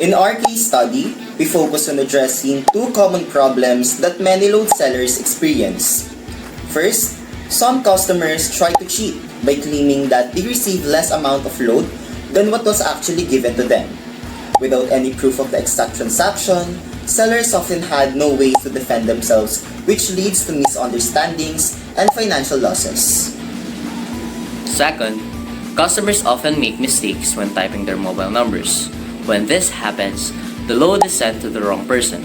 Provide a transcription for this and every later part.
In our case study, we focus on addressing two common problems that many load sellers experience. First, some customers try to cheat by claiming that they receive less amount of load than what was actually given to them. Without any proof of the exact transaction, sellers often had no way to defend themselves, which leads to misunderstandings and financial losses. Second, customers often make mistakes when typing their mobile numbers. When this happens, the load is sent to the wrong person,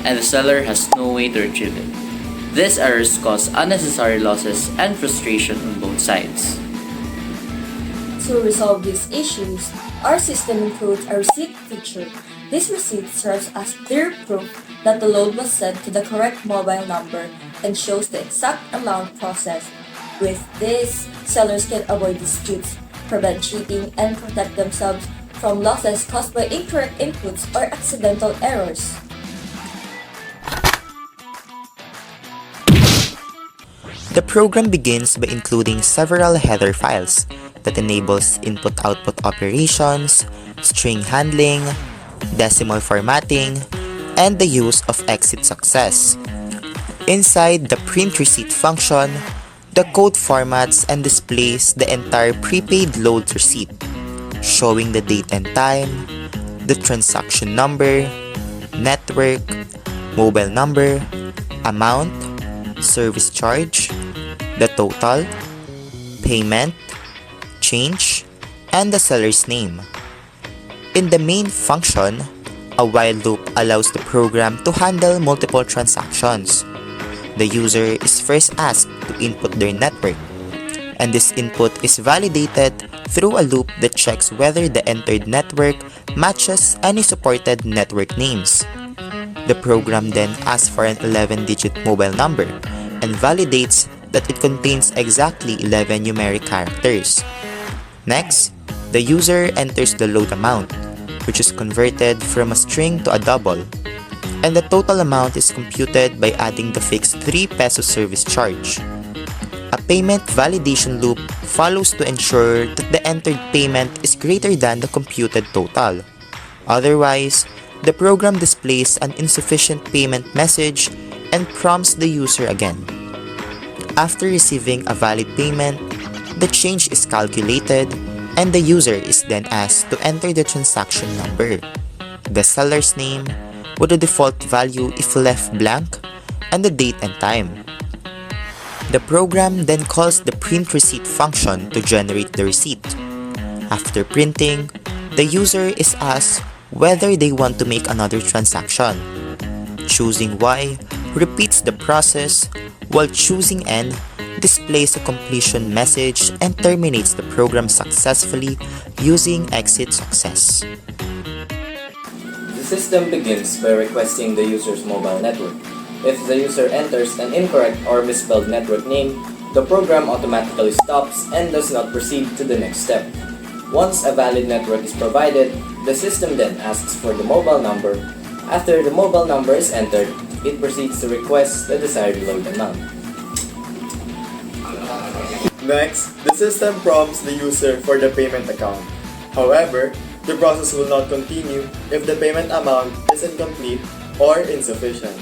and the seller has no way to retrieve it. These errors cause unnecessary losses and frustration on both sides. To resolve these issues, our system includes a receipt feature. This receipt serves as clear proof that the load was sent to the correct mobile number and shows the exact amount processed. With this, sellers can avoid disputes, prevent cheating, and protect themselves from losses caused by incorrect inputs or accidental errors. The program begins by including several header files that enables input-output operations, string handling, decimal formatting, and the use of exit success. Inside the print receipt function, the code formats and displays the entire prepaid load receipt, showing the date and time, the transaction number, network, mobile number, amount, service charge, the total, payment, change, and the seller's name. In the main function, a while loop allows the program to handle multiple transactions. The user is first asked to input their network, and this input is validated through a loop that checks whether the entered network matches any supported network names. The program then asks for an 11-digit mobile number and validates that it contains exactly 11 numeric characters. Next, the user enters the load amount, which is converted from a string to a double, and the total amount is computed by adding the fixed 3 peso service charge. A payment validation loop follows to ensure that the entered payment is greater than the computed total. Otherwise, the program displays an insufficient payment message and prompts the user again. After receiving a valid payment, the change is calculated and the user is then asked to enter the transaction number, the seller's name, with the default value if left blank, and the date and time. The program then calls the print receipt function to generate the receipt. After printing, the user is asked whether they want to make another transaction. Choosing Y repeats the process, while choosing N displays a completion message and terminates the program successfully using exit success. The system begins by requesting the user's mobile network. If the user enters an incorrect or misspelled network name, the program automatically stops and does not proceed to the next step. Once a valid network is provided, the system then asks for the mobile number. After the mobile number is entered, it proceeds to request the desired load amount. Next, the system prompts the user for the payment account. However, the process will not continue if the payment amount is incomplete or insufficient.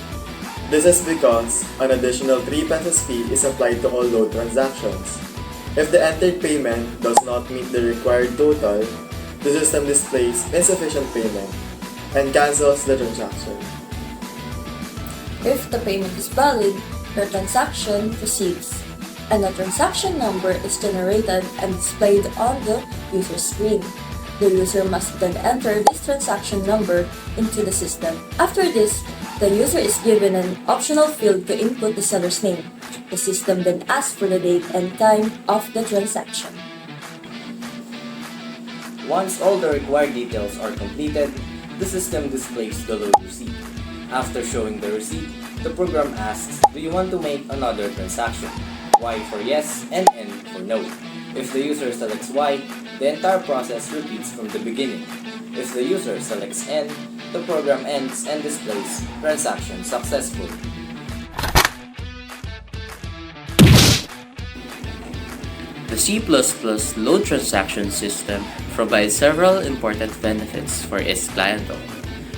This is because an additional 3 pesos fee is applied to all load transactions. If the entered payment does not meet the required total, the system displays insufficient payment and cancels the transaction. If the payment is valid, the transaction proceeds, and a transaction number is generated and displayed on the user screen. The user must then enter this transaction number into the system. After this, the user is given an optional field to input the seller's name. The system then asks for the date and time of the transaction. Once all the required details are completed, the system displays the load receipt. After showing the receipt, the program asks, do you want to make another transaction? Y for yes and N for no. If the user selects Y, the entire process repeats from the beginning. If the user selects N, the program ends and displays transaction successful. The C++ load transaction system provides several important benefits for its clientele,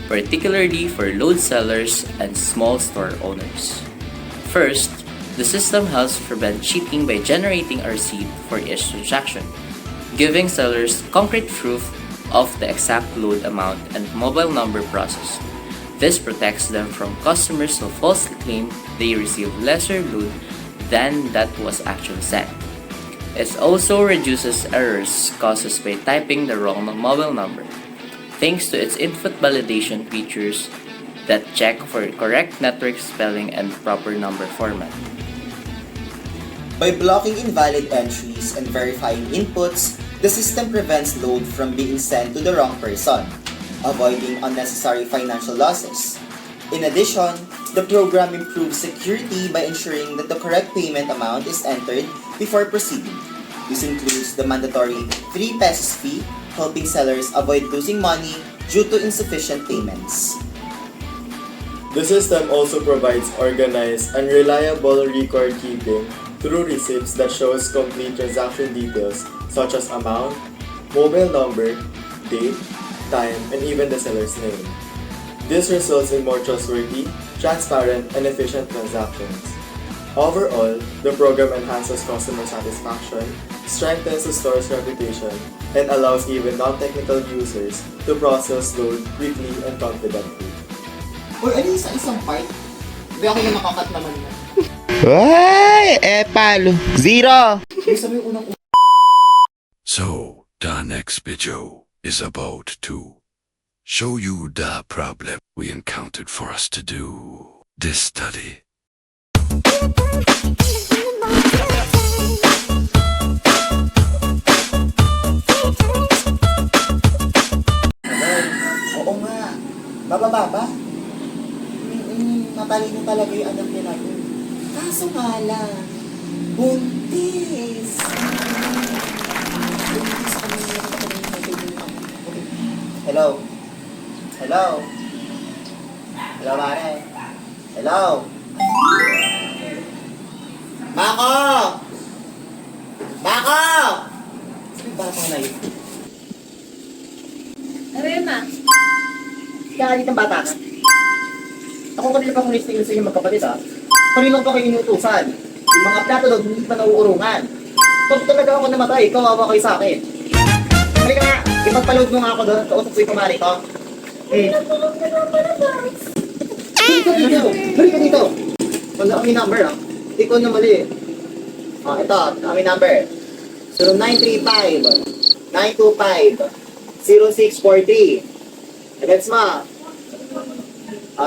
particularly for load sellers and small store owners. First, the system helps prevent cheating by generating a receipt for each transaction, giving sellers concrete proof of the exact load amount and mobile number processed. This protects them from customers who falsely claim they receive lesser load than that was actually sent. It also reduces errors caused by typing the wrong mobile number, thanks to its input validation features that check for correct network spelling and proper number format. By blocking invalid entries and verifying inputs, the system prevents load from being sent to the wrong person, avoiding unnecessary financial losses. In addition, the program improves security by ensuring that the correct payment amount is entered before proceeding. This includes the mandatory 3 pesos fee, helping sellers avoid losing money due to insufficient payments. The system also provides organized and reliable record keeping through receipts that shows complete transaction details such as amount, mobile number, date, time, and even the seller's name. This results in more trustworthy, transparent, and efficient transactions. Overall, the program enhances customer satisfaction, strengthens the store's reputation, and allows even non-technical users to process load quickly and confidently. Uy, ano yung isang part? Hindi ako yung makakat naman mo. Ay, epal. Zero. Sabi yung unang So, the next video is about to show you the problem we encountered for us to do this study. Oo nga. Baba. Matalino talaga yung anak nila yun. Kaso nga lang, buntis. Hello? Hello? Hello, Mare? Hello? Mako! Mako! Sino ba ako na yun? Ano yun, ma? Kaya dito ang bata ka. Ako kanina pa kung listing sa inyo magkapatid ha. Kanina pa kayo inutusan. Yung mga plato doon, hindi pa nauurungan. Pag talaga ako namatay, kawawa kayo sa akin. Halika nga, ipagpaload mo nga ako doon. Kausap ko yung pamari ko. Halika dito. Wala kami number ha. Ikaw na mali. Ito, aming number. 0935-925-0643. Agets mo.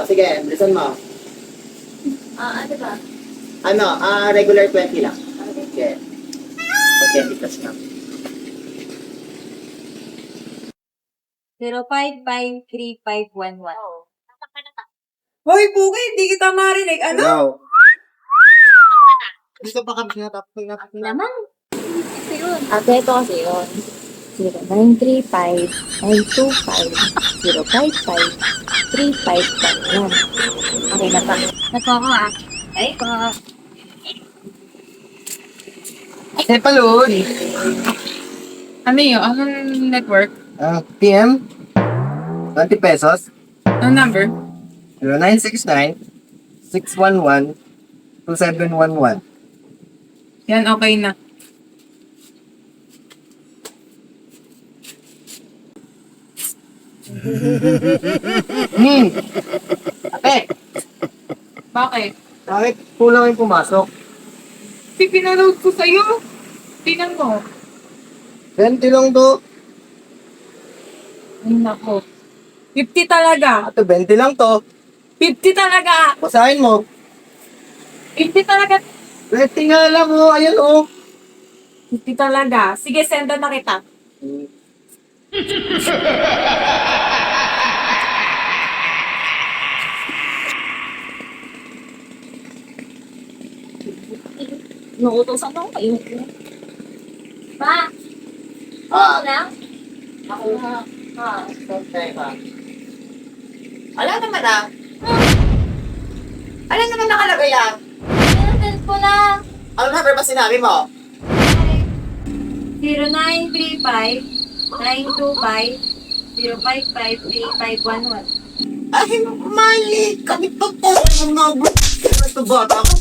Sige, listen mo. Ano ba? Regular 20 lang. Okay. 20 plus lang. 0553511. Hoy, Puki, hindi kita marinig. Ano? Hello? Gusto pa kami natapos Naman. Ito yun. Ito kasi yun. 0935-925-055-3511. Okay na pa. Nako ako ah. Ay ko. Palud! Ano yun? Anong network? PM? 20 pesos? Anong number? 0969-611-2711. Yan, okay na. Ate! Bakit? Bakit kulang yung pumasok? Pinanood ko sa'yo. Tingnan mo. 20 lang to. Ay, nako. 50 talaga. Ato, 20 lang to. 50 talaga. Basahin mo. 50 talaga. 20 nga lang oh. Ayun oh. 50 talaga. Sige, sendan na kita. Nauutosan ako kayo. Ma! Na? Ako na. Teka. Ala naman ah. Ano naman nakalagay ah? Sentence ko na. Ano number ba sinabi mo? 0935-925-055-3511. Ay, mali! Kami pa po! Ang number! Ito bata ko.